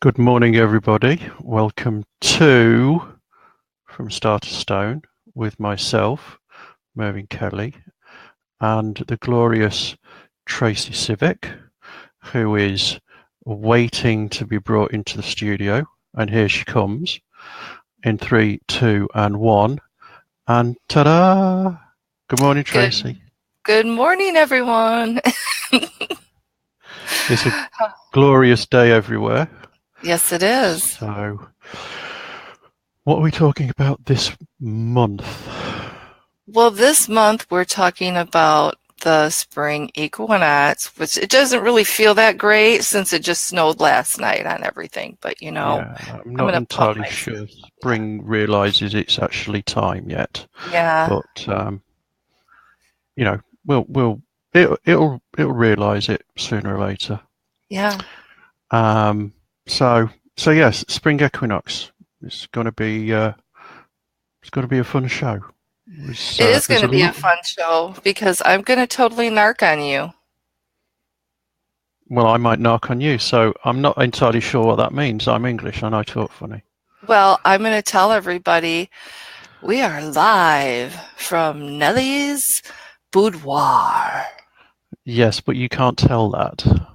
Good morning, everybody. Welcome to From Star to Stone with myself, Mervyn Kelly, and the glorious Tracey Sivek, who is waiting to be brought into the studio. And here she comes in 3, 2, and 1. And ta-da! Good morning, Tracey. Good morning, everyone. It's a glorious day everywhere. Yes, it is. So, what are we talking about this month? Well, this month we're talking about the Spring Equinox, which it doesn't really feel that great since it just snowed last night on everything. But, I'm not entirely sure spring realizes it's actually time yet. Yeah. But it'll realize it sooner or later. Yeah. So yes, Spring Equinox. It's going to be a fun show. It is going to be a fun show because I'm going to totally narc on you. Well, I might narc on you, so I'm not entirely sure what that means. I'm English and I talk funny. Well, I'm going to tell everybody we are live from Nellie's boudoir. Yes, but you can't tell that.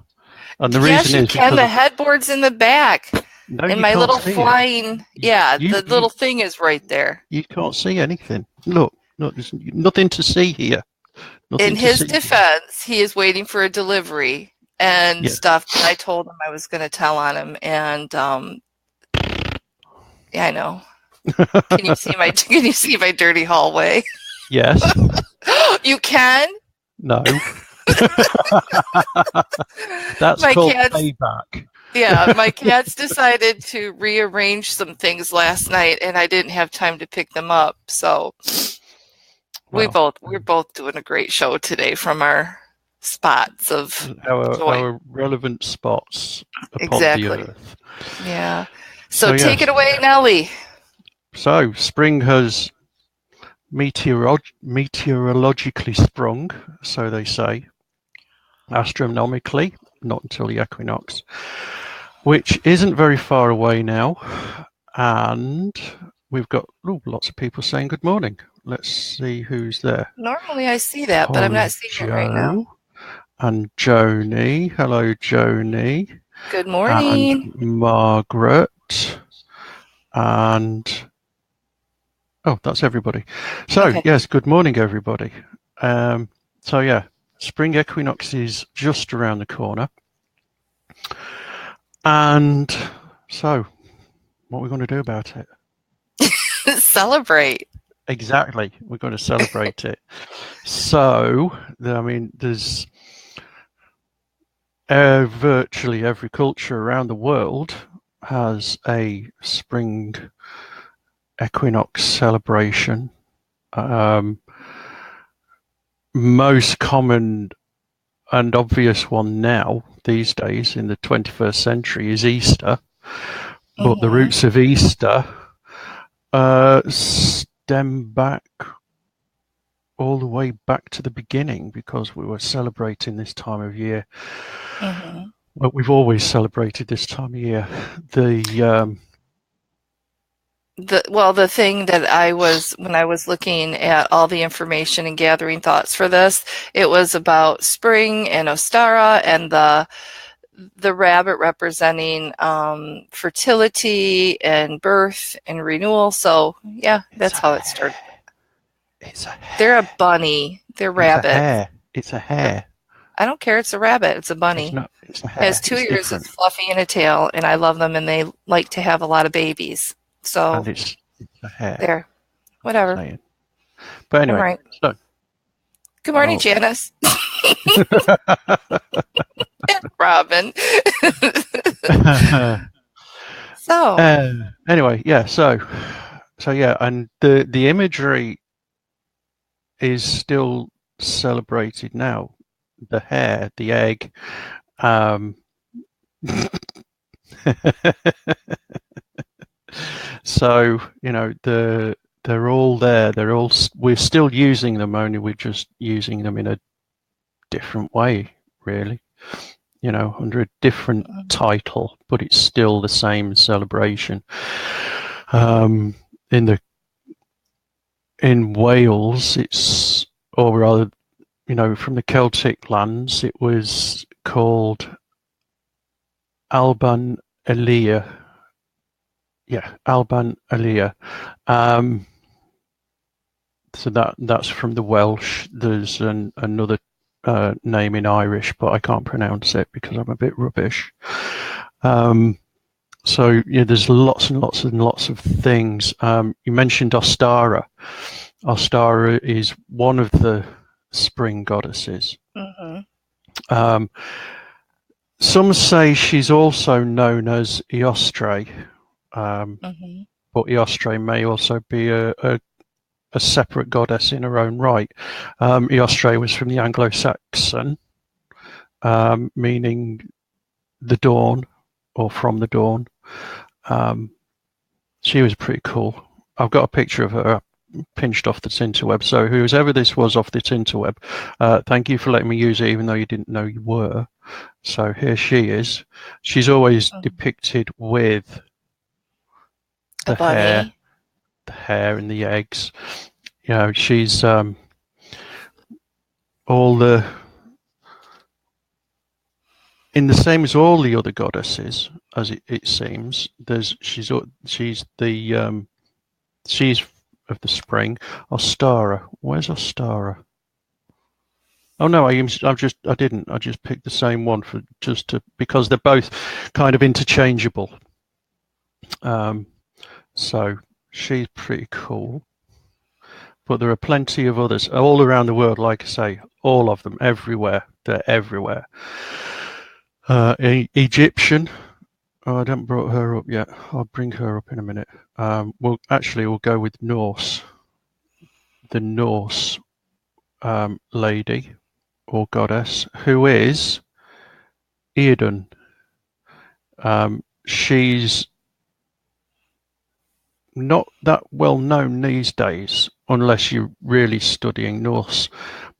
And the yes, reason you is can. The headboard's in the back. No, and you my can't little see flying, it. the little thing is right there. You can't see anything. Look, there's nothing to see here. In his defense, he is waiting for a delivery and stuff. I told him I was going to tell on him, and yeah, I know. Can you see my dirty hallway? Yes. You can? No. That's called payback. Yeah, my cats decided to rearrange some things last night, and I didn't have time to pick them up. So we're both doing a great show today from our spots of our relevant spots upon the earth. Yeah. So take it away, Nellie. So spring has meteorologically sprung, so they say. Astronomically, not until the equinox, which isn't very far away now. And we've got lots of people saying good morning. Let's see who's there. Normally I see that, but I'm not seeing it right now. And Joni. Hello, Joni. Good morning. And Margaret. And that's everybody. So yes, good morning, everybody. Spring Equinox is just around the corner. And so, what are we going to do about it? Celebrate. Exactly. We're going to celebrate it. So, there's virtually every culture around the world has a spring equinox celebration. Most common and obvious one now, these days, in the 21st century, is Easter. But the roots of Easter stem back all the way back to the beginning, because we were celebrating this time of year. Well, we've always celebrated this time of year. The thing that when I was looking at all the information and gathering thoughts for this, it was about spring and Ostara and the rabbit representing fertility and birth and renewal. So yeah, that's how it started. It's a hare. They're a bunny. They're rabbits. It's a hare. I don't care. It's a rabbit. It's a bunny. It's a hare. It has 2 ears. It's fluffy and a tail, and I love them. And they like to have a lot of babies. So and it's a hare. There, whatever. But anyway, right. So good morning, Janice. Robin. So anyway, yeah. So yeah, and the imagery is still celebrated now. The hare, the egg. So they're all there. We're still using them, only we're just using them in a different way, really. under a different title, but it's still the same celebration. In Wales, or rather, from the Celtic lands, it was called Alban Elia. Yeah, Alban Elia. So that's from the Welsh. There's another name in Irish, but I can't pronounce it because I'm a bit rubbish. So there's lots and lots and lots of things. You mentioned Ostara. Ostara is one of the spring goddesses. Some say she's also known as Eostre, but Eostre may also be a separate goddess in her own right. Eostre was from the Anglo-Saxon, meaning the dawn, or from the dawn. She was pretty cool. I've got a picture of her pinched off the interweb. So whoever this was off the interweb, thank you for letting me use it, even though you didn't know you were. So here she is. She's always depicted with the hair and the eggs. She's in the same as all the other goddesses, as it seems. She's of the spring. Ostara. Where's Ostara? Oh no, I didn't. I just picked the same one because they're both kind of interchangeable. So she's pretty cool. But there are plenty of others all around the world, like I say, all of them, everywhere. They're everywhere. Egyptian. Oh, I haven't brought her up yet. I'll bring her up in a minute. We'll go with Norse. The Norse lady or goddess, who is Eodun. She's not that well known these days, unless you're really studying Norse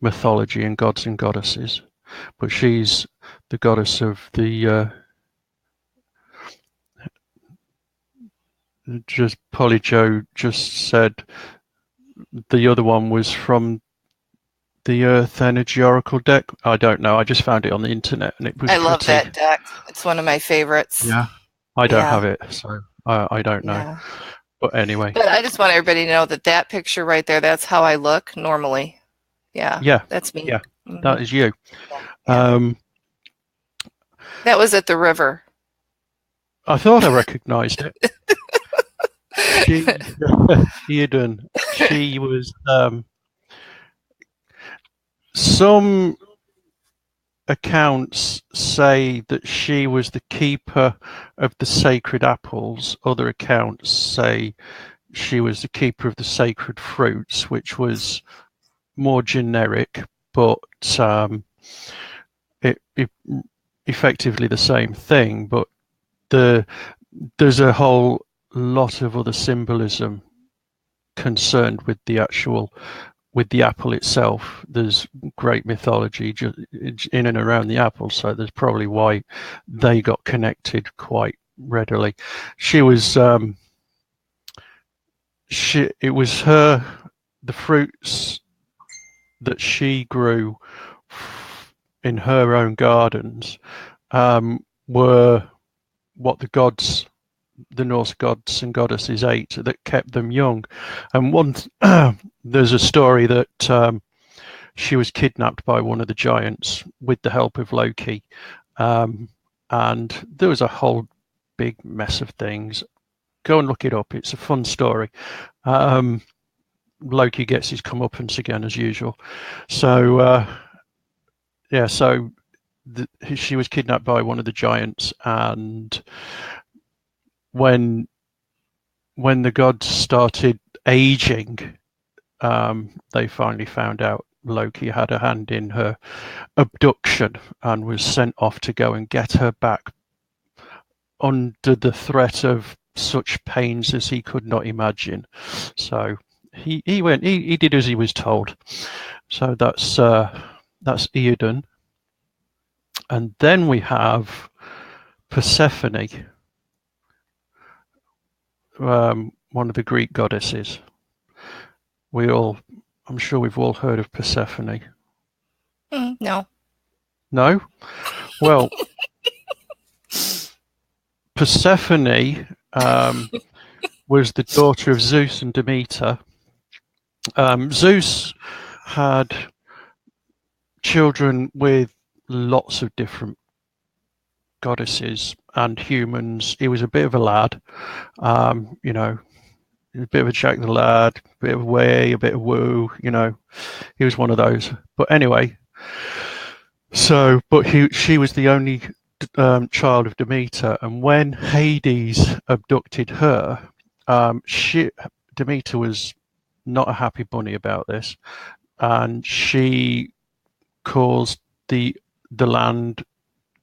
mythology and gods and goddesses. But she's the goddess of the Polyjo just said the other one was from the Earth Energy Oracle deck. I don't know. I just found it on the internet, and it was. I love that deck. It's one of my favorites. Yeah, I don't have it, so I don't know. Yeah. But anyway. But I just want everybody to know that picture right there, that's how I look normally. Yeah. Yeah. That's me. Yeah. That is you. Yeah. That was at the river. I thought I recognized it. Eodun. She was some accounts say that she was the keeper of the sacred apples. Other accounts say she was the keeper of the sacred fruits, which was more generic, but it effectively the same thing. But there's a whole lot of other symbolism concerned with the apple itself. There's great mythology in and around the apple, so there's probably why they got connected quite readily. It was the fruits that she grew in her own gardens were what the Norse gods and goddesses ate that kept them young. And there's a story that she was kidnapped by one of the giants with the help of Loki, and there was a whole big mess of things. Go and look it up. It's a fun story. Loki gets his comeuppance again as usual. So she was kidnapped by one of the giants, and when the gods started aging, they finally found out Loki had a hand in her abduction and was sent off to go and get her back under the threat of such pains as he could not imagine. So he did as he was told. So that's Eodun. And then we have Persephone, one of the Greek goddesses. I'm sure we've all heard of Persephone. No. No? Well, Persephone was the daughter of Zeus and Demeter. Zeus had children with lots of different goddesses and humans. He was a bit of a lad, you know, a bit of a Jack the Lad, a bit of way, a bit of woo, you know. He was one of those. But anyway, she was the only child of Demeter, and when Hades abducted her, Demeter was not a happy bunny about this, and she caused the land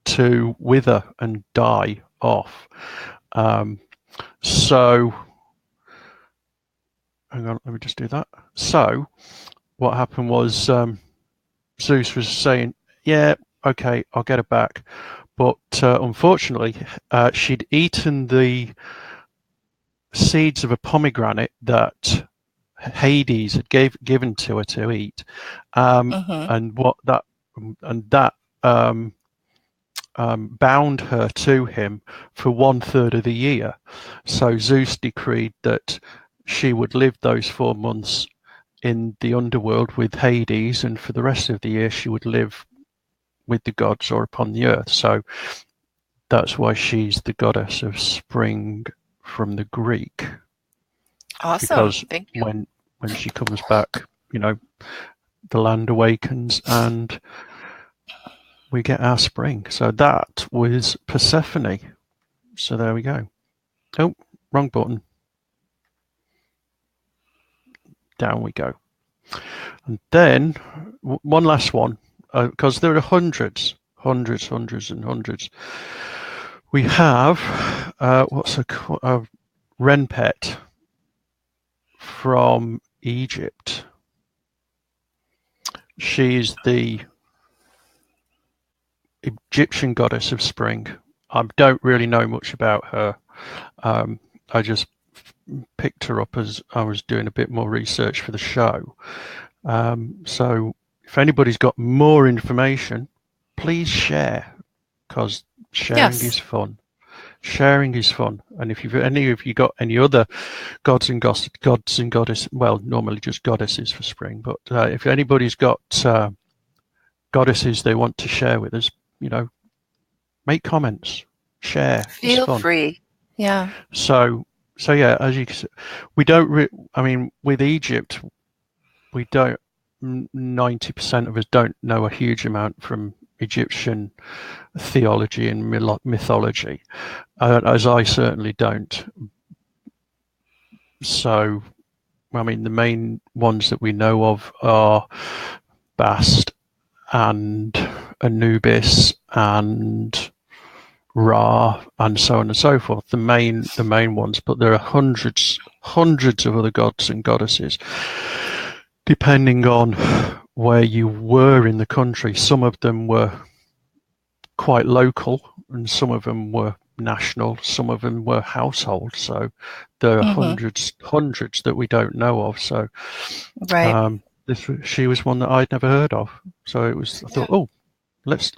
to wither and die off. So, hang on, let me just do that. So, what happened was Zeus was saying, "Yeah, okay, I'll get her back," but unfortunately, she'd eaten the seeds of a pomegranate that Hades had given to her to eat, and that bound her to him for 1/3 of the year. So Zeus decreed that she would live those 4 months in the underworld with Hades, and for the rest of the year she would live with the gods or upon the earth. So that's why she's the goddess of spring from the Greek. Awesome. Because Thank you. when she comes back, you know, the land awakens and we get our spring. So that was Persephone. So there we go. Oh, wrong button. Down we go. And then one last one, because there are hundreds and hundreds. We have what's a Renpet from Egypt. She's the Egyptian goddess of spring. I don't really know much about her. I just picked her up as I was doing a bit more research for the show. So if anybody's got more information, please share, because sharing is fun. Sharing is fun. And if you got any other gods and goddesses, well, normally just goddesses for spring, but if anybody's got goddesses they want to share with us, you know, make comments, share. Feel free. Yeah. So yeah, as you can see, we don't. I mean, with Egypt, we don't. 90% of us don't know a huge amount from Egyptian theology and mythology, as I certainly don't. So, I mean, the main ones that we know of are Bast and Anubis and Ra and so on and so forth. The main ones, but there are hundreds of other gods and goddesses, depending on where you were in the country. Some of them were quite local, and some of them were national. Some of them were household. So there are hundreds that we don't know of. So, right. She was one that I'd never heard of. So it was. I thought, oh, let's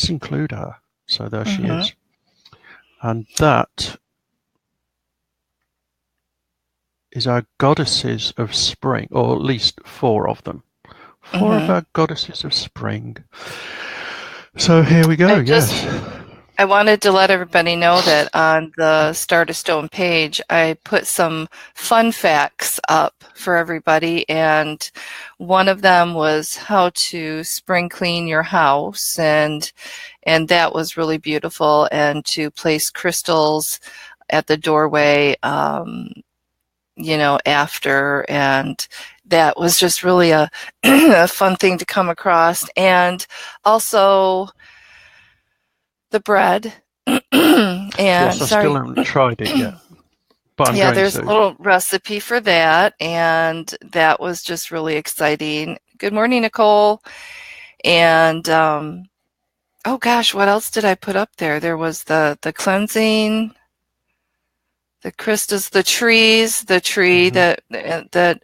include her. So there she is, and that is our goddesses of spring, or at least 4 of them. 4 of our goddesses of spring. So here we go. I wanted to let everybody know that on the Star to Stone page, I put some fun facts up for everybody, and one of them was how to spring clean your house, and that was really beautiful, and to place crystals at the doorway, you know, after, and that was just really a fun thing to come across. And also the bread. And yes, I still haven't tried it yet. But there's a little recipe for that, and that was just really exciting. Good morning, Nicole. And Oh gosh, what else did I put up there? There was the cleansing, the Christus, the trees, the tree Mhm. that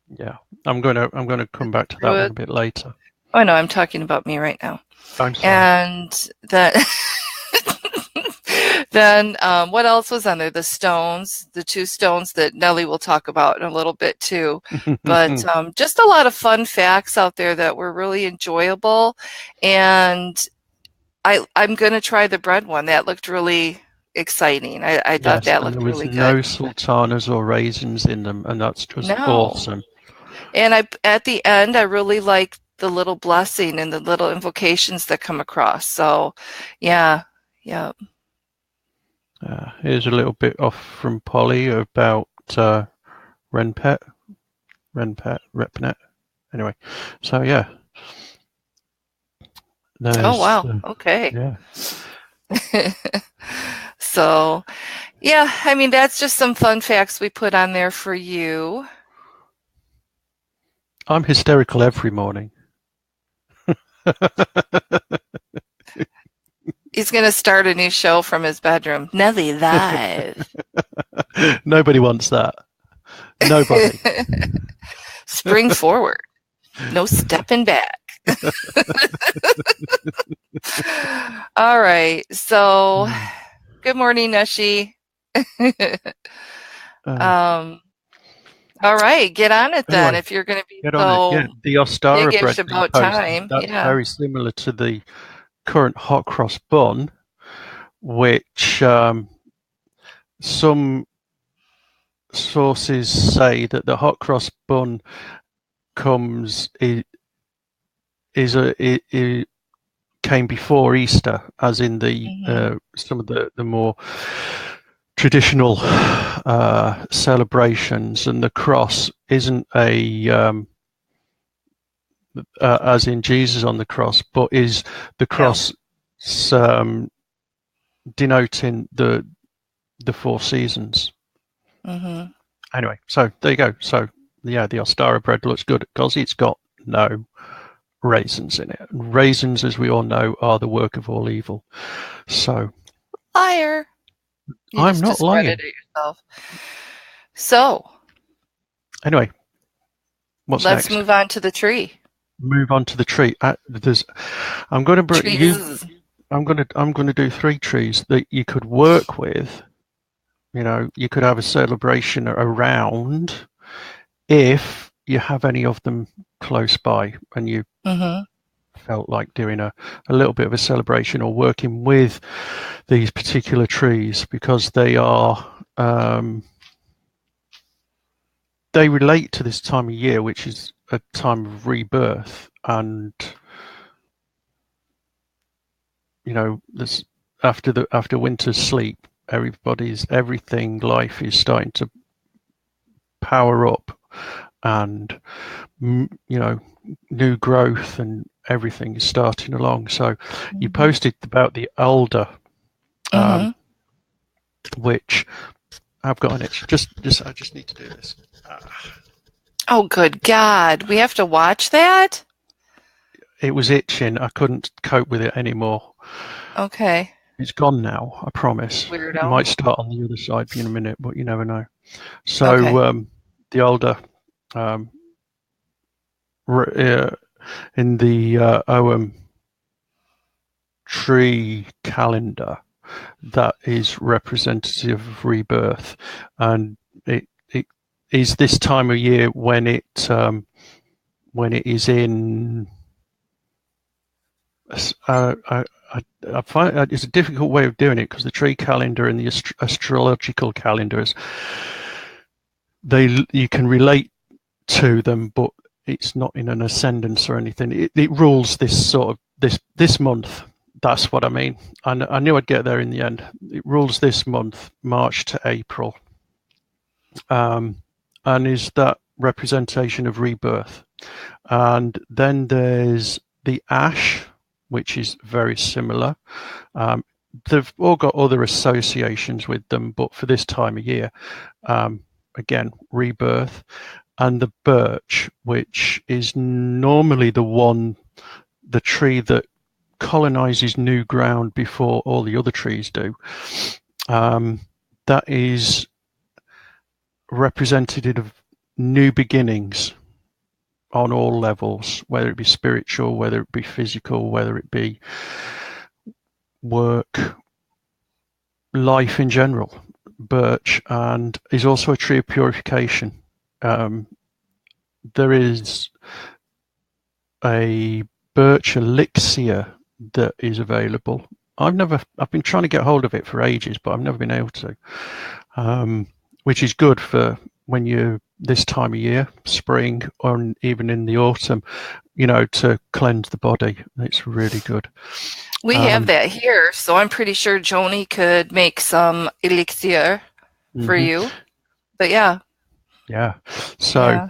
Yeah, I'm gonna come back to that one Druid. a bit later. Oh no, I'm talking about me right now. I'm sorry. And that then what else was on there? The stones, the two stones that Nellie will talk about in a little bit too. But just a lot of fun facts out there that were really enjoyable. And I'm going to try the bread one. That looked really exciting. I thought Yes, that and there looked was really good. no sultanas or raisins in them, and that's just No. awesome. And at the end, I really like the little blessing and the little invocations that come across. So, yeah, yeah. Here's a little bit off from Polly about Renpet, Repnet. Anyway, so yeah, Oh, there's wow. Okay. yeah. So, yeah, I mean, that's just some fun facts we put on there for you. I'm hysterical every morning. He's going to start a new show from his bedroom. Nelly Live. Nobody wants that. Nobody. Spring forward. No stepping back. All right. So, good morning, Nushi. Uh, um, all right. Get on it then anyway, if you're going to be get on it. Yeah, so the Ostara biggish bread that you about posted, time. that's Yeah. very similar to the current hot cross bun, which some sources say that the hot cross bun comes it came before Easter, as in the Mm-hmm. some of the more traditional celebrations, and the cross isn't a as in Jesus on the cross, but is the No. cross um, denoting the four seasons. Mm-hmm. Anyway, so there you go. So yeah, the Ostara bread looks good because it's got no raisins in it. And raisins, as we all know, are the work of all evil. So Liar. You I'm just not lying. discredited yourself. So, Anyway, what's let's next? move on to the tree. Move on to the tree. There's, I'm going to bring you. Trees. I'm going to do three trees that you could work with. You know, you could have a celebration around if you have any of them close by and you Mm-hmm. felt like doing a little bit of a celebration or working with these particular trees because they relate to this time of year, which is a time of rebirth. And you know, this after winter's sleep, life is starting to power up, and you know, new growth and everything is starting along. So you Mm-hmm. posted about the alder, Mm-hmm. um, which I've got an itch. Just I just need to do this. Oh, good God. We have to watch that? It was itching. I couldn't cope with it anymore. Okay. It's gone now. I promise. It Weirdo. might start on the other side in a minute, but you never know. So Okay. the alder, um, in the OM tree calendar, that is representative of rebirth, and it is this time of year when it is in. I find it's a difficult way of doing it because the tree calendar and the astrological calendars, you can relate to them, but it's not in an ascendance or anything. It rules this sort of this month. That's what I mean. I knew I'd get there in the end. It rules this month, March to April, and is that representation of rebirth. And then there's the ash, which is very similar. Um, they've all got other associations with them, but for this time of year, again, rebirth. And the birch, which is normally the tree that colonizes new ground before all the other trees do. That is representative of new beginnings on all levels, whether it be spiritual, whether it be physical, whether it be work, life in general. Birch and is also a tree of purification. There is a birch elixir that is available. I've been trying to get hold of it for ages, but I've never been able to. Which is good for when you're this time of year, spring, or even in the autumn, to cleanse the body. It's really good. We have that here, so I'm pretty sure Joni could make some elixir for you. But yeah. So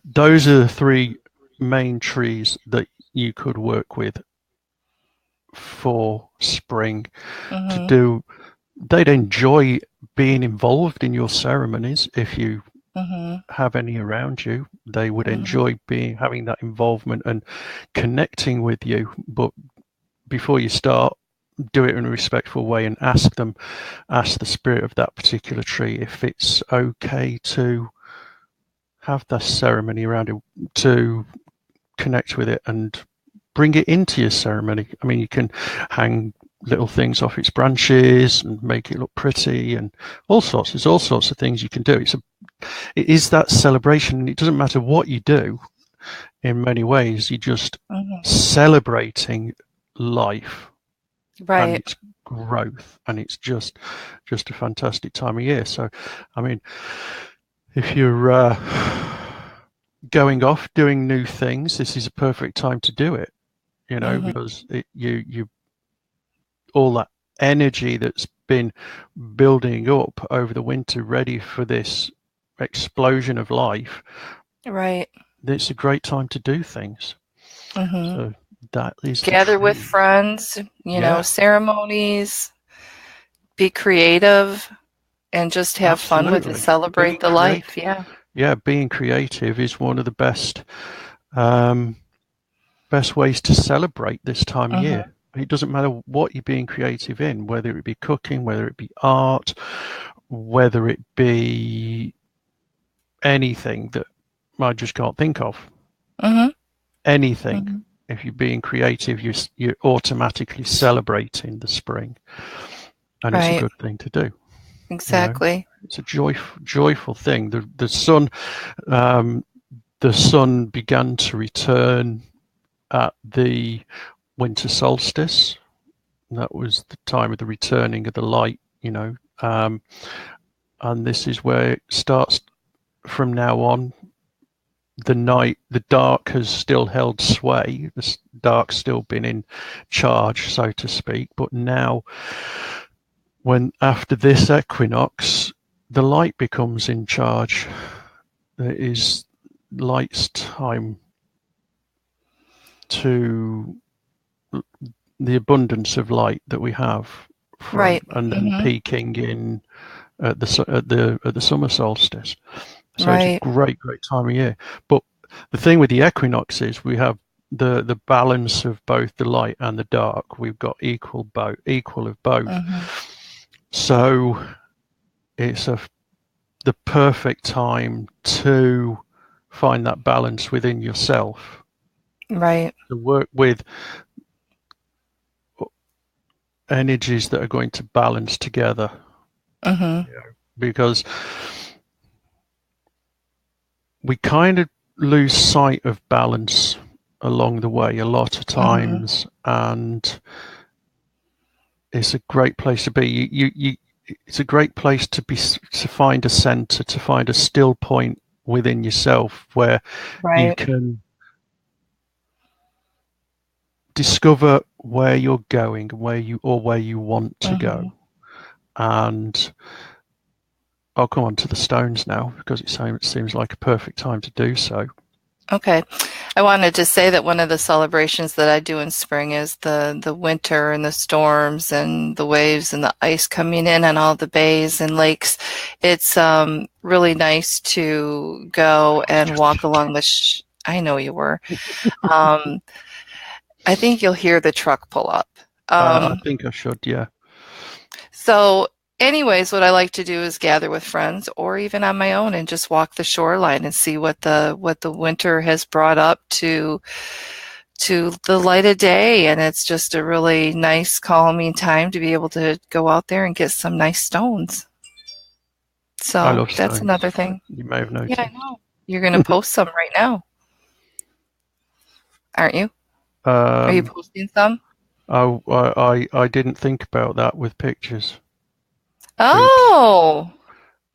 those are the three main trees that you could work with for spring to do. They'd enjoy being involved in your ceremonies. If you have any around you, they would enjoy having that involvement and connecting with you. But before you start, do it in a respectful way and ask the spirit of that particular tree if it's okay to have the ceremony around it, to connect with it and bring it into your ceremony. I mean, you can hang little things off its branches and make it look pretty and all sorts. There's all sorts of things you can do. It is that celebration. It doesn't matter what you do. In many ways, you're just celebrating life and its growth, and it's just a fantastic time of year. So, I mean, if you're going off doing new things, this is a perfect time to do it. Because you all that energy that's been building up over the winter, ready for this explosion of life. Right. It's a great time to do things. So that is gather with friends, ceremonies, be creative, and just have fun with it. Celebrate the life. Yeah, being creative is one of the best ways to celebrate this time of year. It doesn't matter what you're being creative in, whether it be cooking, whether it be art, whether it be anything that I just can't think of. Anything. If you're being creative, you're automatically celebrating the spring, and it's a good thing to do. Exactly. It's a joyful thing. The sun began to return at the winter solstice. That was the time of the returning of the light, and this is where it starts from now on. The dark has still held sway. The dark's still been in charge, so to speak. But now, after this equinox, the light becomes in charge. It is light's time to the abundance of light that we have, and then peaking in at the summer solstice. So it's a great time of year. But the thing with the equinox is we have the balance of both the light and the dark. We've got equal of both. So it's the perfect time to find that balance within yourself. Right. To work with energies that are going to balance together. Because we kind of lose sight of balance along the way a lot of times, and it's a great place to be. It's a great place to find a center, to find a still point within yourself where you can discover where you're going, where you want to go. And I'll come on to the stones now because it seems like a perfect time to do so. Okay. I wanted to say that one of the celebrations that I do in spring is the winter and the storms and the waves and the ice coming in on all the bays and lakes. It's really nice to go and walk along the I know you were. I think you'll hear the truck pull up. I think I should, yeah. So anyways, what I like to do is gather with friends or even on my own and just walk the shoreline and see what the winter has brought up to the light of day. And it's just a really nice, calming time to be able to go out there and get some nice stones. I So love that's stones. another thing. You may have Yeah, I noticed. know. You're going to post some right now, aren't you? Are you posting some? I didn't think about that with pictures. Oops. Oh,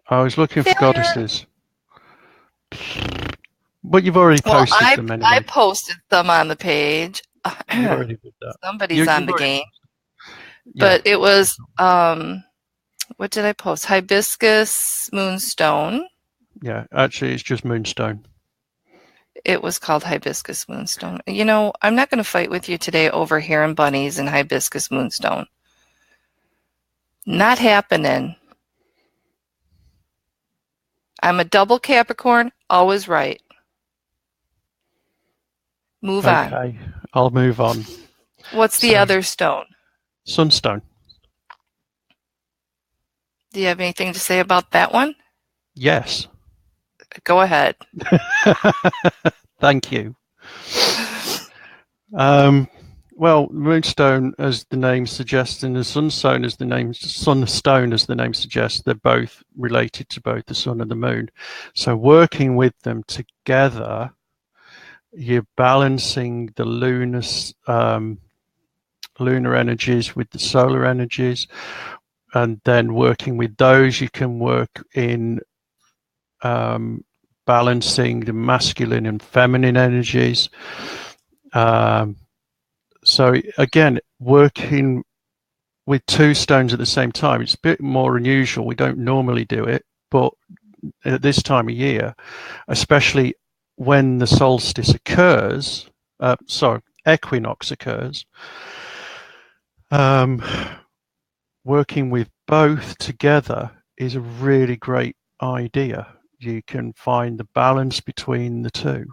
I was looking for failure. goddesses. But you've already Well, posted them I anyway. posted some on the page. You already did that. Somebody's on You've the already, game. yeah. But it was what did I post? Hibiscus moonstone. Yeah, actually, it's just moonstone. It was called hibiscus moonstone. You know, I'm not going to fight with you today over heron bunnies and hibiscus moonstone. Not happening. I'm a double Capricorn, always right. Move on. Okay, I'll move on. What's the So, other stone? sunstone. Do you have anything to say about that one? Yes. Go ahead. Thank you. Well, moonstone, as the name suggests, and the sunstone, as the name suggests, they're both related to both the sun and the moon. So, working with them together, you're balancing the lunar energies with the solar energies, and then working with those, you can work in balancing the masculine and feminine energies. So again, working with two stones at the same time, it's a bit more unusual. We don't normally do it, but at this time of year, especially when the solstice occurs, equinox occurs, working with both together is a really great idea. You can find the balance between the two.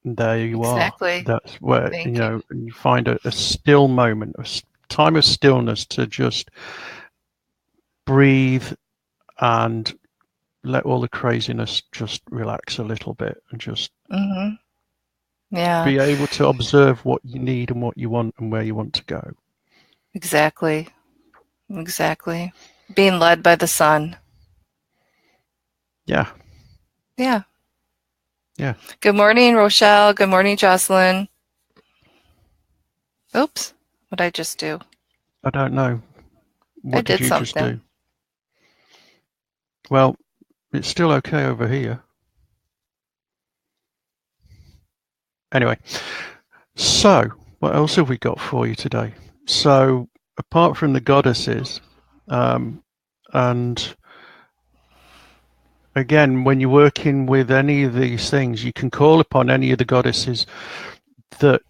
And there you are. Exactly. That's where, Thank you. you find a still moment, a time of stillness to just breathe and let all the craziness just relax a little bit and just Mm-hmm. Yeah, be able to observe what you need and what you want and where you want to go. exactly. Exactly. Being led by the sun. Yeah. Yeah. Yeah. Good morning, Rochelle. Good morning, Jocelyn. Oops. What did I just do? I don't know. I What did did you just something. do? Well, it's still okay over here. Anyway, so what else have we got for you today? So, apart from the goddesses, and again, when you're working with any of these things, you can call upon any of the goddesses that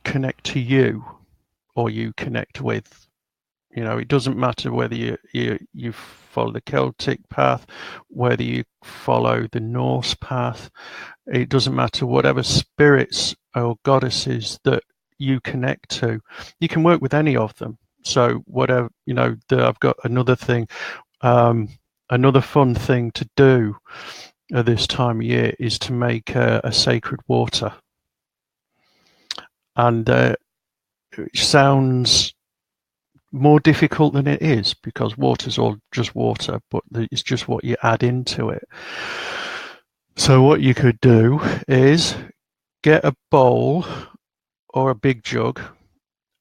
connect to you or you connect with. It doesn't matter whether you follow the Celtic path, whether you follow the Norse path. It doesn't matter whatever spirits or goddesses that you connect to. You can work with any of them. So whatever, I've got another thing, another fun thing to do at this time of year is to make a sacred water, and it sounds more difficult than it is because water's all just water, but it's just what you add into it. So what you could do is get a bowl or a big jug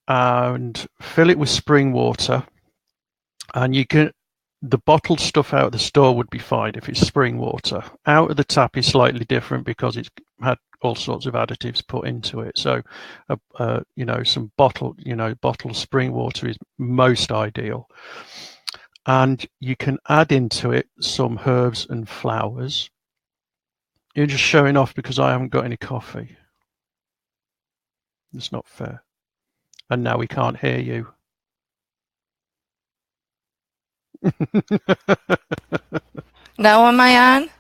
and fill it with spring water, and the bottled stuff out of the store would be fine if it's spring water. Out of the tap is slightly different because it's had all sorts of additives put into it. So, some bottled spring water is most ideal. And you can add into it some herbs and flowers. You're just showing off because I haven't got any coffee. It's not fair. And now we can't hear you. Now am I on?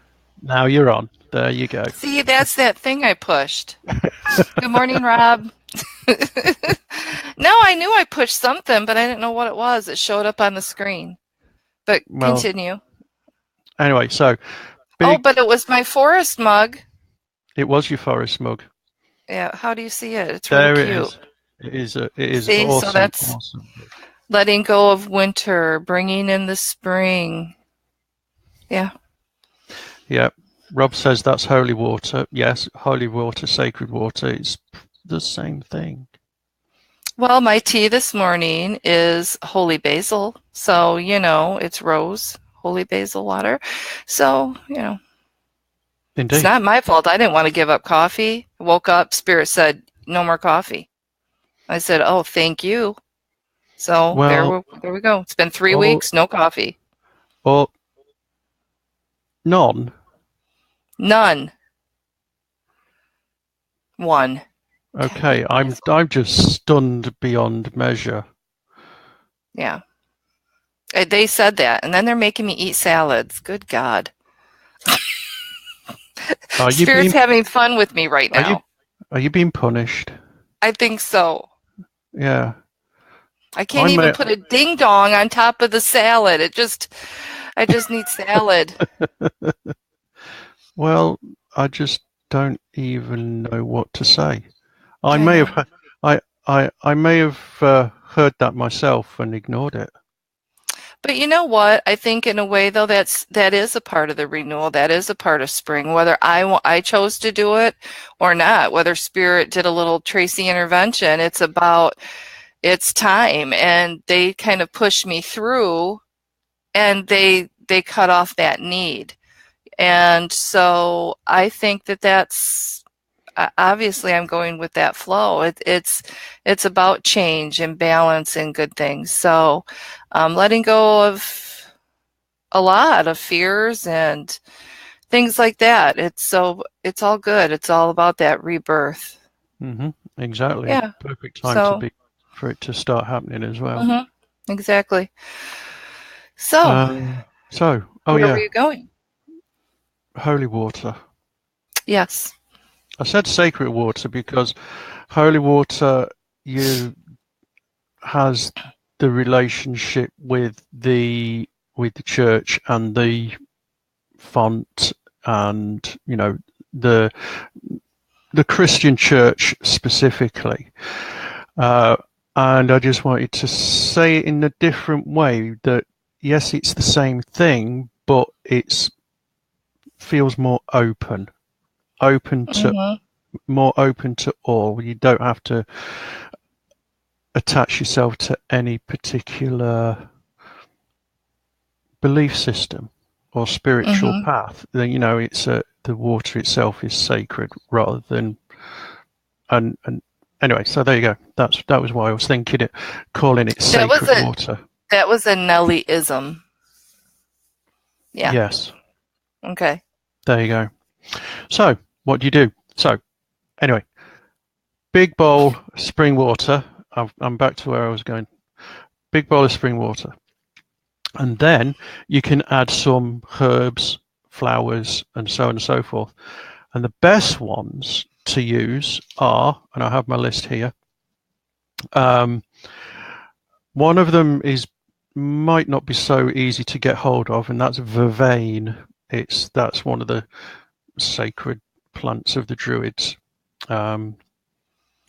Now you're on. There you go. See, that's that thing I pushed. Good morning, Rob. No, I knew I pushed something, but I didn't know what it was. It showed up on the screen. But Well, continue. anyway, so Oh, big. but it was my forest mug. It was your forest mug. Yeah, how do you see it? It's really There it cute. is. It is. It is See, so awesome. that's Awesome. letting go of winter, bringing in the spring. Yeah. Yeah. Rob says that's holy water. Yes, holy water, sacred water. It's the same thing. Well, my tea this morning is holy basil. So, it's rose, holy basil water. So, it's Indeed. not my fault. I didn't want to give up coffee. I woke up, Spirit said, no more coffee. I said, oh, thank you. So Well, there we go. It's been 3 all, weeks, no coffee. all, none. None. One. Okay, I'm just stunned beyond measure. Yeah. They said that, and then they're making me eat salads. Good God. Are you Spirit's being having fun with me right are you now. are you being punished? I think so. Yeah. I can't I even may put a ding dong on top of the salad. I just need salad. well, I just don't even know what to say. I I may know. have I may have heard that myself and ignored it. But you know what? I think in a way though that is a part of the renewal. That is a part of spring. Whether I chose to do it or not, whether Spirit did a little Tracey intervention, it's time, and they kind of pushed me through, and they cut off that need. And so I think that's obviously I'm going with that flow. It's about change and balance and good things. So letting go of a lot of fears and things like that. It's all good. It's all about that rebirth. Exactly. Yeah. Perfect time So for it to start happening as well. exactly. So Oh where were yeah, you going? holy water. Yes. I said sacred water because holy water you has the relationship with the church and the font and the the Christian church specifically. Uh, and I just wanted to say it in a different way that yes, it's the same thing, but it's feels more open to Mm-hmm. more open to all. You don't have to attach yourself to any particular belief system or spiritual Mm-hmm. path. It's the water itself is sacred rather than and anyway. So there you go. That was why I was thinking it, calling it That was sacred a water. that was a Nelly-ism. Yeah. Yes, Okay. there you go. So what do you do? So anyway, big bowl spring water. I'm back to where I was going. Big bowl of spring water. And then you can add some herbs, flowers, and so on and so forth. And the best ones to use are, and I have my list here. Um, one of them is might not be so easy to get hold of, and that's vervain. That's one of the sacred plants of the Druids.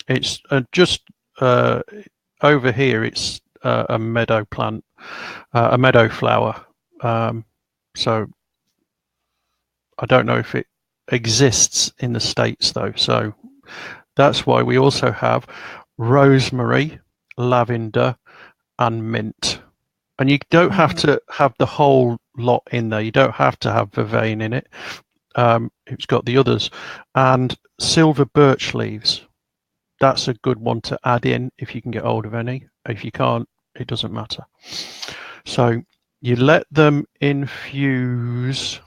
It's just over here. It's a meadow plant, a meadow flower. So I don't know if it exists in the States though. So that's why we also have rosemary, lavender, and mint. And you don't have Mm-hmm. to have the whole lot in there. You don't have to have vervain in it. It's got the others. And silver birch leaves. That's a good one to add in if you can get hold of any. If you can't, it doesn't matter. So you let them infuse.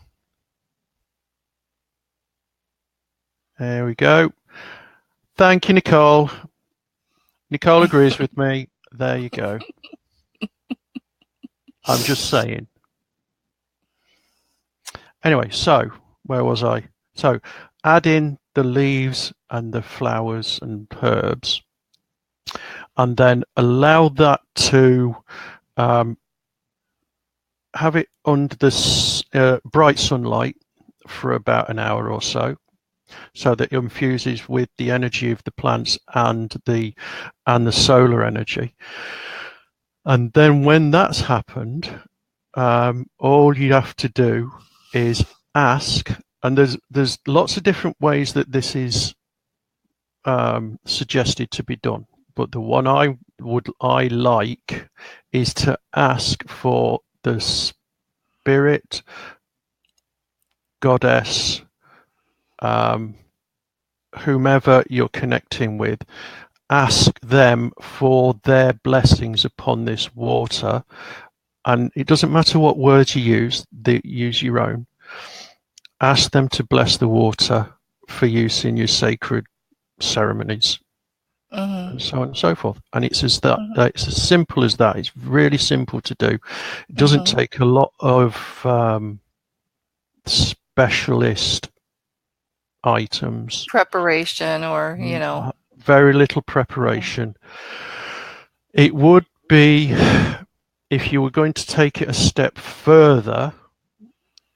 There we go. Thank you, Nicole. Nicole agrees with me. There you go. I'm just saying. Anyway, so where was I? So add in the leaves and the flowers and herbs, and then allow that to have it under the bright sunlight for about an hour or so, so that it infuses with the energy of the plants and the solar energy. And then when that's happened, all you have to do is ask, and there's lots of different ways that this is suggested to be done, but the one I like is to ask for the spirit, goddess, whomever you're connecting with. Ask them for their blessings upon this water, and it doesn't matter what words you use your own. Ask them to bless the water for use in your sacred ceremonies, and so on and so forth. And it's as simple as that. It's really simple to do. It doesn't take a lot of specialist items, preparation, or very little preparation. It would be, if you were going to take it a step further,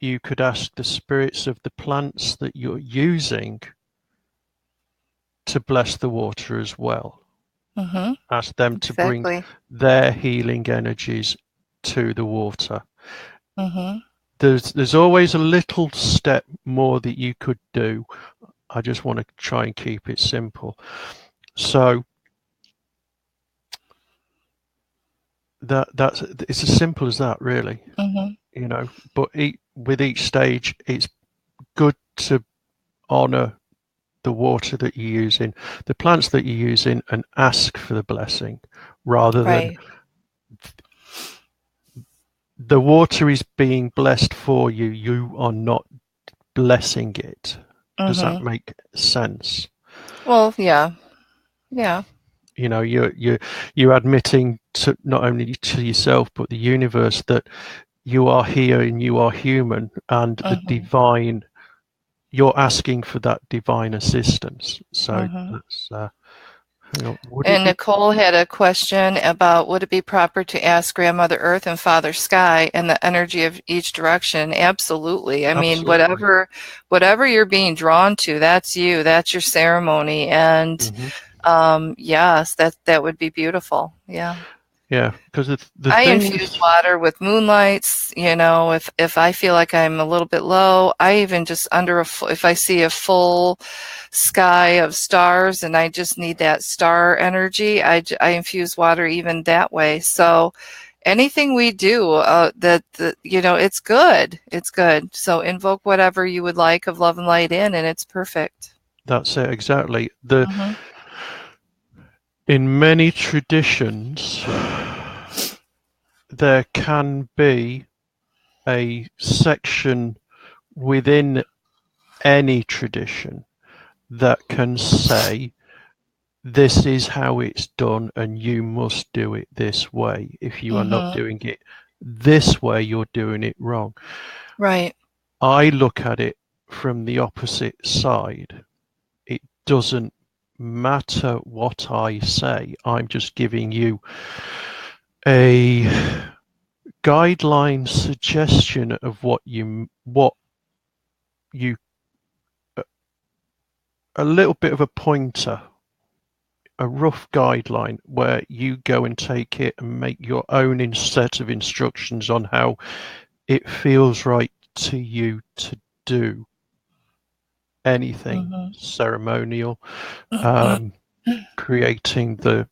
you could ask the spirits of the plants that you're using to bless the water as well. Ask them to bring their healing energies to the water. There's always a little step more that you could do. I just want to try and keep it simple. So that's it's as simple as that, really. But with each stage, it's good to honor the water that you're using, the plants that you're using, and ask for the blessing, rather than the water is being blessed for you. You are not blessing it. Does that make sense? Well, yeah. You're admitting to not only to yourself but the universe that you are here and you are human, and the divine. You're asking for that divine assistance. So that's. And Nicole had a question about, would it be proper to ask Grandmother Earth and Father Sky and the energy of each direction? Absolutely. I mean, whatever you're being drawn to, that's you. That's your ceremony. And yes, that would be beautiful. Yeah. Yeah, because I infuse water with moonlights. If I feel like I'm a little bit low, I even just if I see a full sky of stars and I just need that star energy, I infuse water even that way. So anything we do, it's good. It's good. So invoke whatever you would like of love and light in, and it's perfect. That's it, exactly. In many traditions, there can be a section within any tradition that can say, this is how it's done and you must do it this way. If you are not doing it this way, you're doing it wrong. Right. I look at it from the opposite side. It doesn't matter what I say. I'm just giving you a guideline suggestion of what you a little bit of a pointer, a rough guideline where you go and take it and make your own set of instructions on how it feels right to you to do anything ceremonial, creating the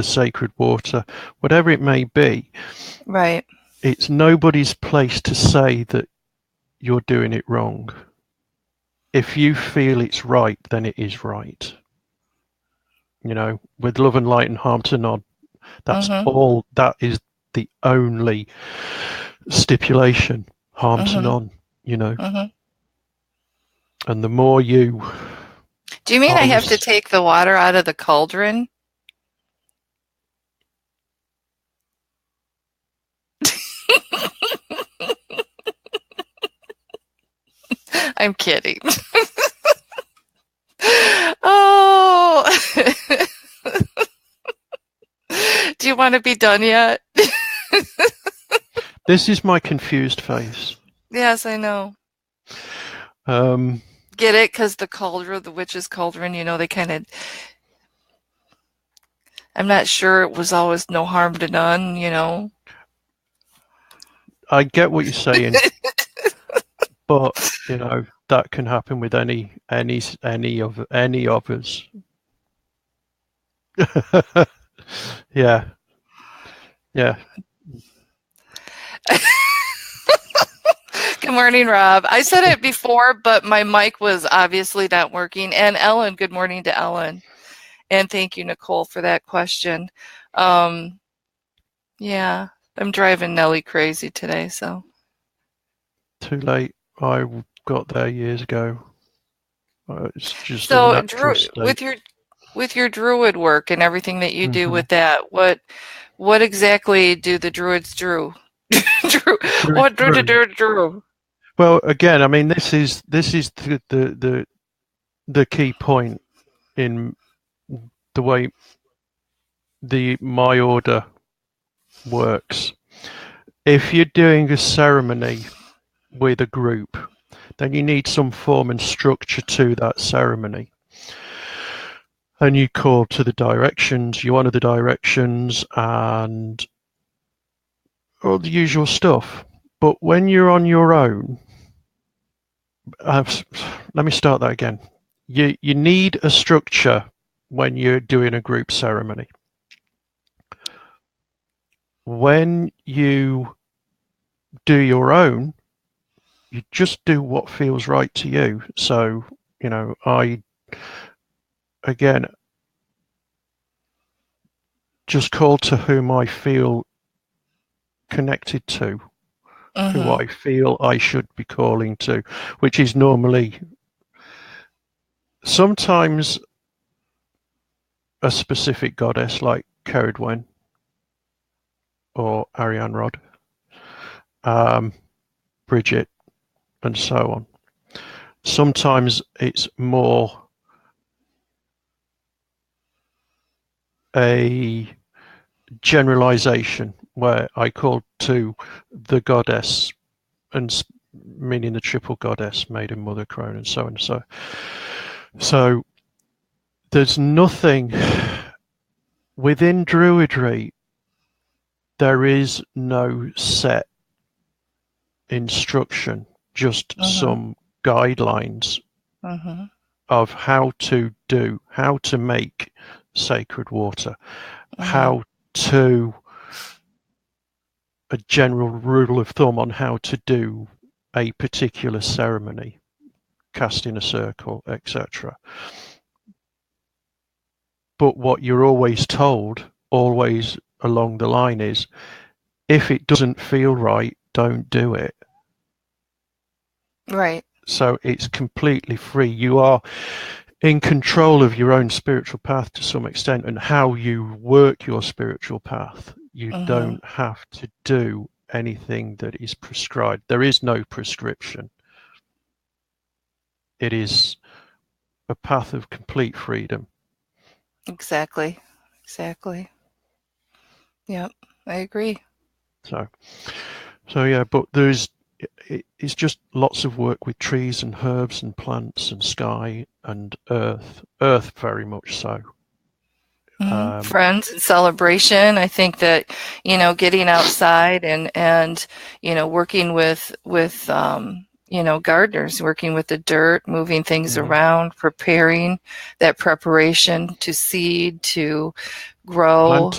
sacred water, whatever it may be. Right. It's nobody's place to say that you're doing it wrong. If you feel it's right, then it is right. With love and light and harm to none. That's all. That is the only stipulation. Harm to none. And the more you. Do you mean I have to take the water out of the cauldron? I'm kidding. Oh. Do you want to be done yet? This is my confused face. Yes, I know. Get it? Because the cauldron, the witch's cauldron, they kind of. I'm not sure it was always no harm to none. I get what you're saying, but that can happen with any of us. Yeah. Good morning, Rob. I said it before, but my mic was obviously not working. And Ellen, good morning to Ellen. And thank you, Nicole, for that question. Yeah, I'm driving Nellie crazy today, so. Too late. I got there years ago. It's just a So, natural state. with your Druid work and everything that you do with that, what exactly do the Druids drew? What drew? Well, again, I mean, this is the key point in the way my order works. If you're doing a ceremony with a group, then you need some form and structure to that ceremony. And you call to the directions, you honour the directions, and all the usual stuff. But when you're on your own, let me start that again. You need a structure when you're doing a group ceremony. When you do your own, you just do what feels right to you. So, I, again, just call to whom I feel connected to, who I feel I should be calling to, which is normally sometimes a specific goddess like Meryvn or Ariane Rod, Bridget, and so on. Sometimes it's more a generalization where I call to the goddess, and meaning the triple goddess, maiden, mother, crone, and so on. So there's nothing within Druidry. There is no set instruction, just some guidelines of how to make sacred water, how to, a general rule of thumb on how to do a particular ceremony, cast in a circle, etc. But what you're always told, always along the line, is if it doesn't feel right, don't do it. Right. So it's completely free. You are in control of your own spiritual path to some extent, and how you work your spiritual path. You don't have to do anything that is prescribed. There is no prescription. It is a path of complete freedom. Exactly. Yep, I agree. So yeah, but it's just lots of work with trees and herbs and plants and sky and earth very much so. Friends and celebration. I think that, getting outside and working with gardeners, working with the dirt, moving things around, preparing that preparation to seed, to grow,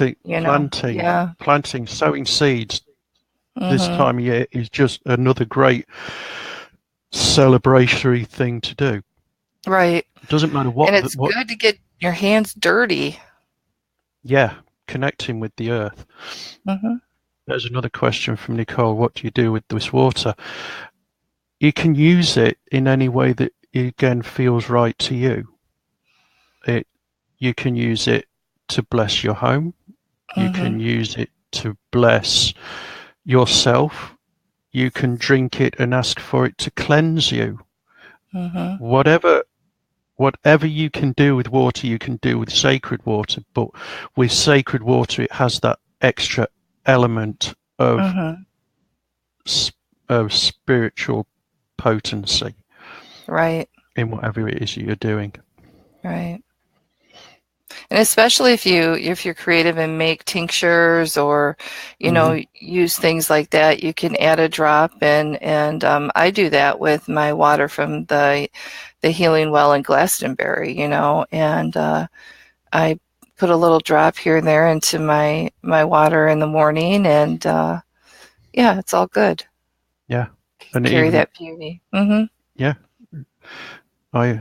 planting, sowing seeds this time of year is just another great celebratory thing to do. Right. It doesn't matter what. And it's good to get your hands dirty. Yeah, connecting with the earth. There's another question from Nicole. What do you do with this water? You can use it in any way that, again, feels right to you. You can use it to bless your home. You can use it to bless yourself. You can drink it and ask for it to cleanse you. Mm-hmm. Whatever you can do with water, you can do with sacred water. But with sacred water, it has that extra element of Mm-hmm. of spiritual potency Right. in whatever it is you're doing. Right. And especially if you're creative and make tinctures or, Mm-hmm. use things like that, you can add a drop and I do that with my water from the healing well in Glastonbury, and I put a little drop here and there into my water in the morning, and yeah, it's all good. Yeah, and Carry even that beauty. Mm-hmm. yeah, I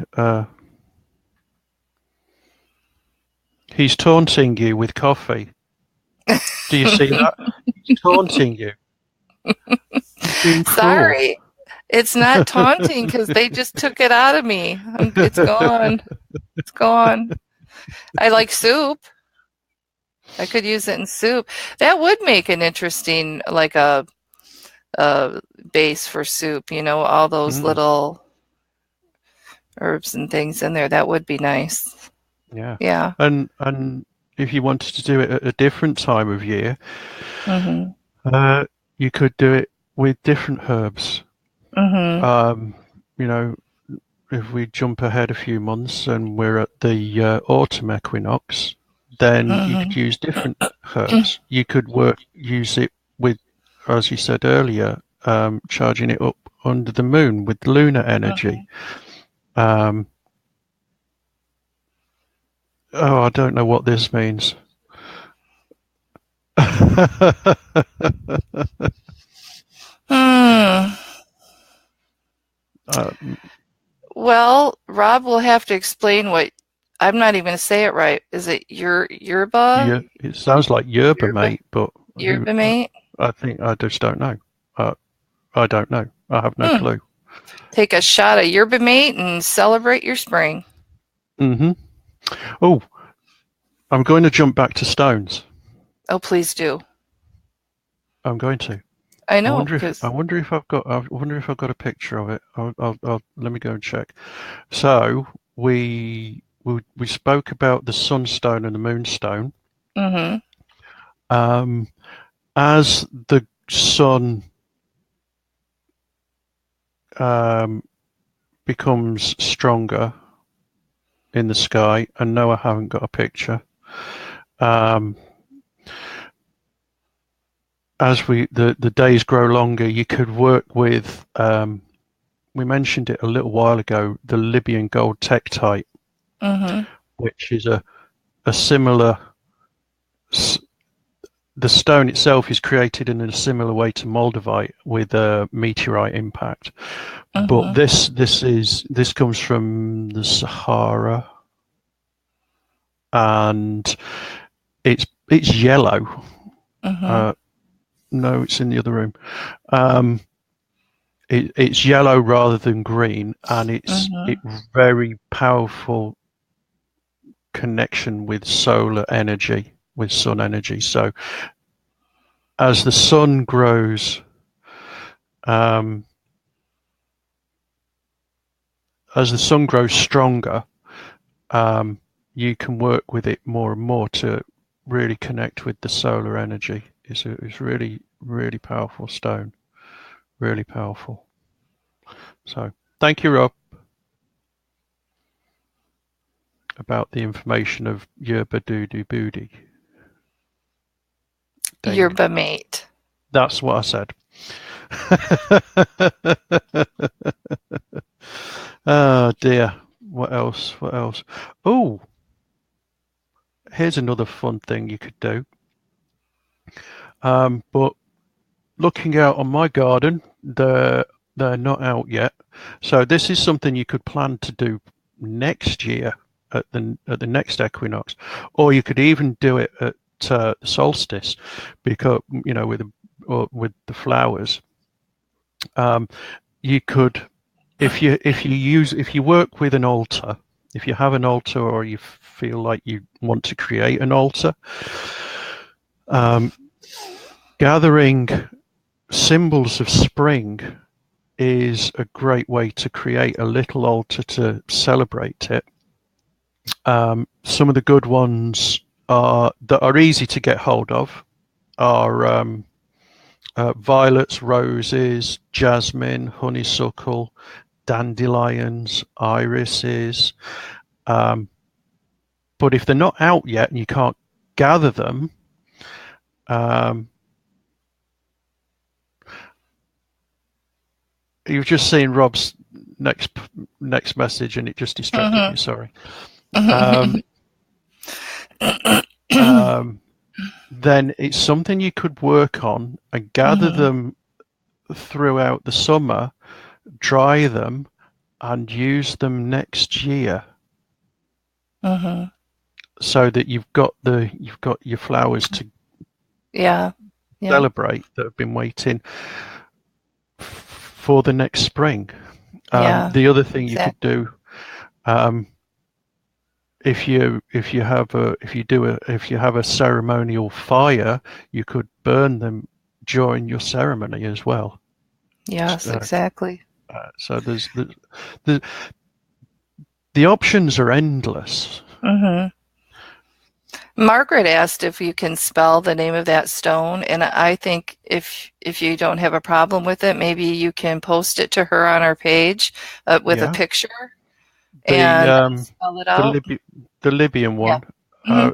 he's taunting you with coffee. Do you see that? He's taunting you. He's being cruel. Sorry. It's not taunting because they just took it out of me. It's gone. It's gone. I like soup. I could use it in soup. That would make an interesting, like a base for soup, all those Mm, little herbs and things in there. That would be nice. yeah, Yeah. and if you wanted to do it at a different time of year, Mm-hmm. uh, you could do it with different herbs. Mm-hmm. Um, you know, if we jump ahead a few months and we're at the autumn equinox, then you could use different Mm-hmm. herbs. You could use it with, as you said earlier, charging it up under the moon with lunar energy. Um, oh, I don't know what this means. Hmm. uh, Well, Rob will have to explain what I'm not even going to say it right. Is it yerba? yeah, it sounds like yerba Yerba? mate, but who? Yerba mate? I think I just don't know. Uh, I don't know. I have no Hmm. clue. Take a shot of yerba mate and celebrate your spring. Hmm. Oh, I'm going to jump back to stones. Oh, please do. I'm going to. I I know, wonder if I because wonder if I've got I wonder if I've got a picture of it. Let me go and check. So we spoke about the sunstone and the moonstone. mm-hmm. Um, as the sun um, becomes stronger in the sky, and no, I haven't got a picture. Um, as the days grow longer, you could work with. We mentioned it a little while ago, the Libyan gold tektite, Mm-hmm. which is a similar. The stone itself is created in a similar way to moldavite with a meteorite impact, but Mm-hmm. this comes from the Sahara, and it's yellow. Mm-hmm. Uh, no, it's in the other room. Um, it's yellow rather than green, and Mm-hmm. it very powerful connection with solar energy, with sun energy. So as the sun grows, um, as the sun grows stronger, um, you can work with it more and more to really connect with the solar energy. It's really really powerful stone, really powerful. So thank you, Rob, about the information of yerba doodoo boody ding. Yerba mate. That's what I said. Oh dear. What else? What else? Oh, here's another fun thing you could do. But looking out on my garden, they're not out yet. So this is something you could plan to do next year at the next equinox, or you could even do it at the solstice, because with the flowers. Um, you could if you work with an altar, if you have an altar or you feel like you want to create an altar, um, gathering symbols of spring is a great way to create a little altar to celebrate it. Some of the good ones that are easy to get hold of are violets, roses, jasmine, honeysuckle, dandelions, irises. But if they're not out yet and you can't gather them, you've just seen Rob's next message, and it just distracted me. Sorry. Then it's something you could work on and gather them throughout the summer, dry them, and use them next year. So that you've got your flowers to celebrate that have been waiting for the next spring. The other thing you could do, if you have a ceremonial fire, you could burn them during your ceremony as well. Yes, exactly. So there's the options are endless. Margaret asked if you can spell the name of that stone, and I think if you don't have a problem with it, maybe you can post it to her on our page with a picture and spell it out. The Libyan one.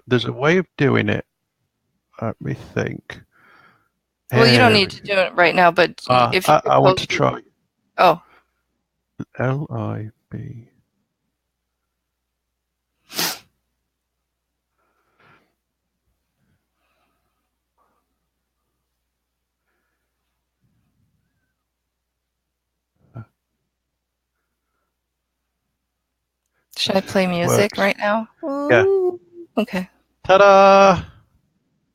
There's a way of doing it. Let me think. Well, you don't need to do it right now, but if you I want to try. Oh. L-I-B. Should I play music right now? Yeah. Okay. Ta-da!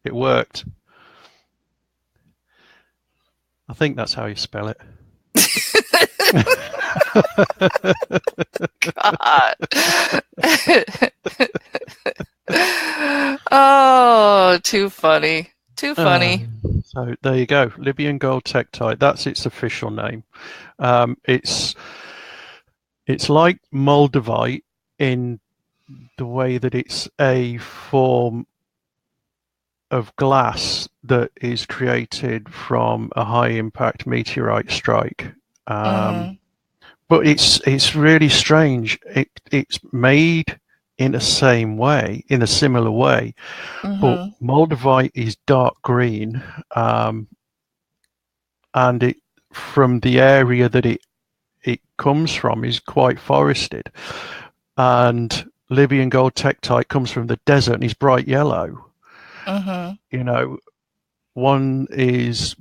It worked. I think that's how you spell it. God. Oh, too funny. Too funny. So there you go. Libyan gold tektite. That's its official name. It's like moldavite in the way that it's a form of glass that is created from a high impact meteorite strike. But it's really strange. It's made in a similar way, but moldavite is dark green, and it from the area that it comes from is quite forested, and Libyan gold tektite comes from the desert and is bright yellow. You know, one is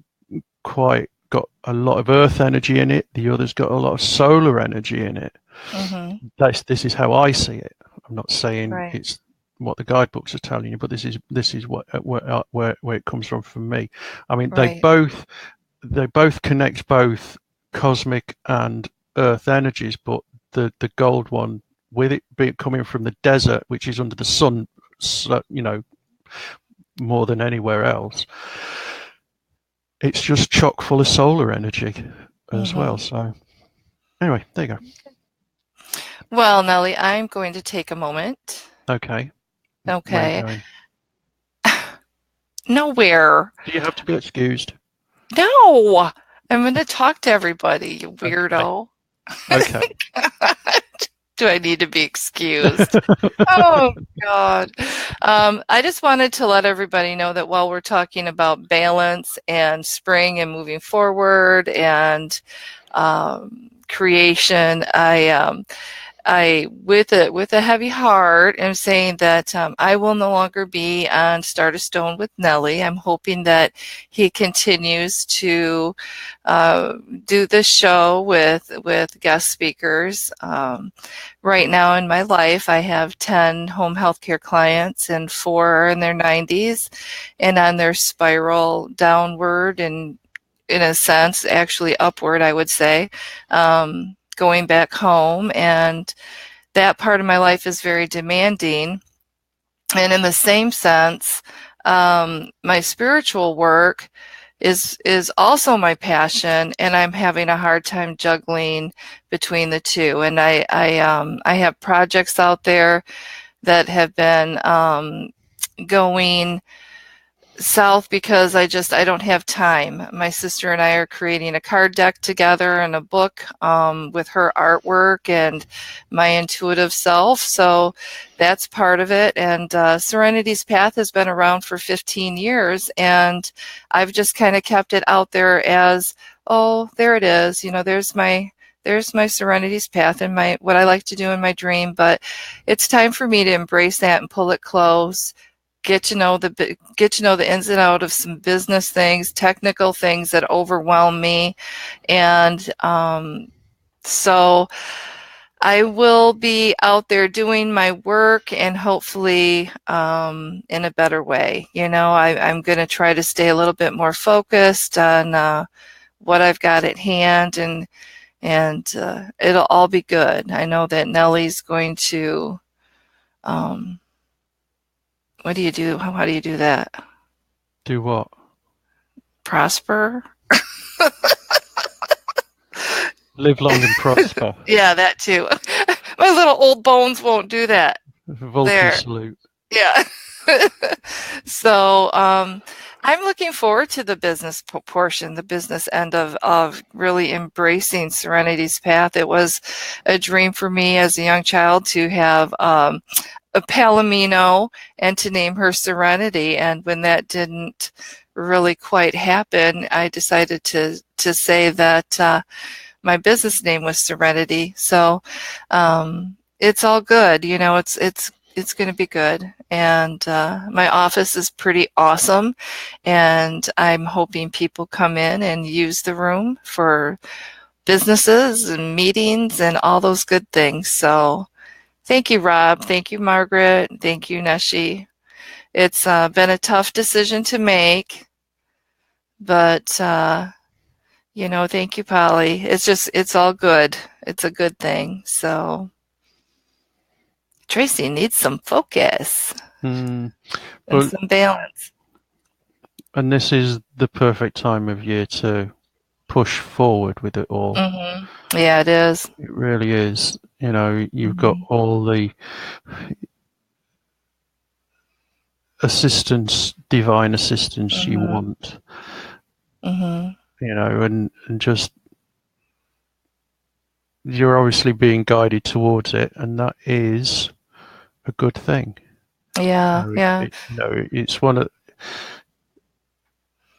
quite got a lot of earth energy in it, the other's got a lot of solar energy in it. This is how I see it. I'm not saying it's what the guidebooks are telling you, but this is what where it comes from for me. I mean, they both connect both cosmic and earth energies, but the gold one, with it coming from the desert, which is under the sun, you know, more than anywhere else, it's just chock full of solar energy as well. So anyway, there you go. Well, Nellie, I'm going to take a moment. Okay. Nowhere. Do you have to be excused? No, I'm going to talk to everybody, you weirdo. Okay. Do I need to be excused? Oh, God. I just wanted to let everybody know that while we're talking about balance and spring and moving forward and creation, I with a heavy heart am saying that I will no longer be on Start a Stone with Nellie. I'm hoping that he continues to do this show with guest speakers. Right now in my life, I have 10 home healthcare clients, and 4 are in their 90s and on their spiral downward, and in a sense, actually upward, I would say. Going back home, and that part of my life is very demanding. And in the same sense, my spiritual work is also my passion, and I'm having a hard time juggling between the two. And I have projects out there that have been going south because I don't have time. My sister and I are creating a card deck together and a book with her artwork and my intuitive self. So that's part of it. And Serenity's Path has been around for 15 years, and I've just kind of kept it out there as, oh, there it is. You know, there's my Serenity's Path and my what I like to do in my dream. But it's time for me to embrace that and pull it close. Get to know the ins and outs of some business things, technical things that overwhelm me, and so I will be out there doing my work, and hopefully in a better way. You know, I'm going to try to stay a little bit more focused on what I've got at hand, and it'll all be good. I know that Nellie's going to. What do you do? How do you do that? Do what? Prosper? Live long and prosper. Yeah, that too. My little old bones won't do that. Vulcan There. salute. Yeah. So I'm looking forward to the business portion, the business end of really embracing Serenity's Path. It was a dream for me as a young child to have a Palomino and to name her Serenity. And when that didn't really quite happen, I decided to say that my business name was Serenity. So it's all good. You know, it's going to be good. And my office is pretty awesome. And I'm hoping people come in and use the room for businesses and meetings and all those good things. So thank you, Rob. Thank you, Margaret. Thank you, Neshi. It's been a tough decision to make, but you know, thank you, Polly. It's all good. It's a good thing. So Tracey needs some focus and some balance. And this is the perfect time of year to push forward with it all. Mm-hmm. Yeah, it is. It really is. You know, you've got all the divine assistance you want. You know, and just you're obviously being guided towards it, and that is a good thing. Yeah, yeah. You know, it's one of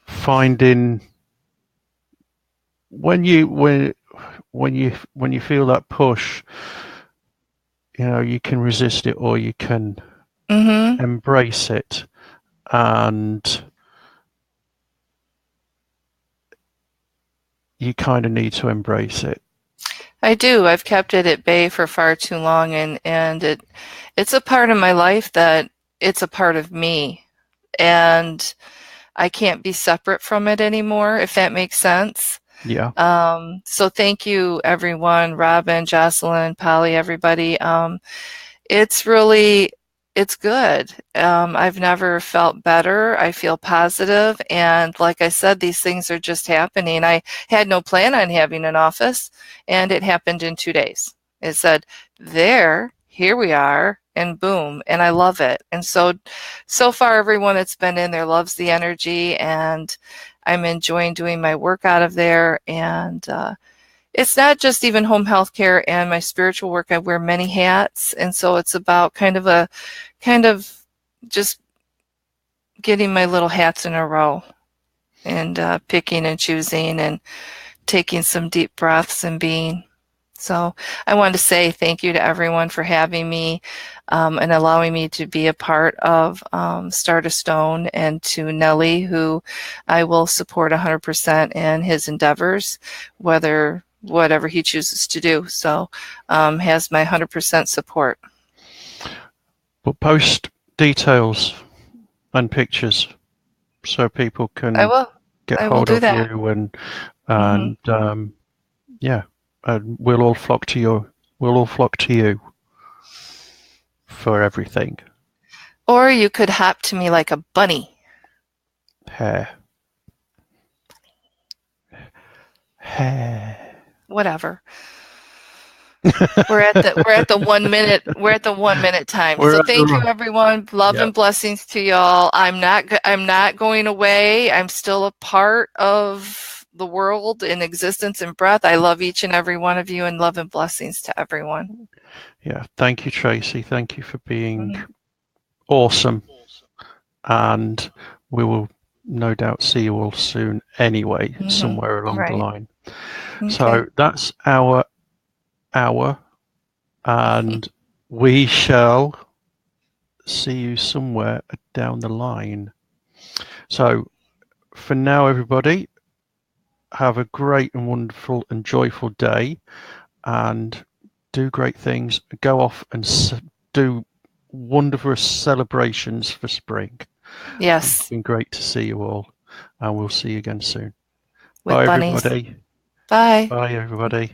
finding when you feel that push, you know, you can resist it or you can embrace it, and you kind of need to embrace it. I do. I've kept it at bay for far too long, and it's a part of my life that it's a part of me, and I can't be separate from it anymore, if that makes sense. Yeah. So thank you, everyone, Robin, Jocelyn, Polly, everybody. It's good. I've never felt better. I feel positive, and like I said, these things are just happening. I had no plan on having an office, and it happened in 2 days. It said, here we are, and boom, and I love it. And so far, everyone that's been in there loves the energy, and I'm enjoying doing my work out of there. And it's not just even home health care and my spiritual work. I wear many hats. And so it's about kind of just getting my little hats in a row and picking and choosing and taking some deep breaths and being. So I wanted to say thank you to everyone for having me and allowing me to be a part of Start a Stone, and to Nellie, who I will support 100% in his endeavors, whatever he chooses to do. So has my 100% support. But post details and pictures so people can get hold of you, and yeah, and we'll all flock to you for everything. Or you could hop to me like a bunny. Hair. Whatever. We're at the 1 minute. We're at the 1 minute time. So thank you, everyone. Love and blessings to y'all. I'm not going away. I'm still a part of the world in existence and breath. I love each and every one of you, and love and blessings to everyone. Yeah. Thank you, Tracey. Thank you for being awesome. And we will no doubt see you all soon anyway, somewhere along the line. Okay. So that's our hour, and we shall see you somewhere down the line. So for now, everybody, have a great and wonderful and joyful day, and do great things. Go off and do wonderful celebrations for spring. Yes. It's been great to see you all, and we'll see you again soon. With Bye, bunnies. everybody. Bye. Bye, everybody.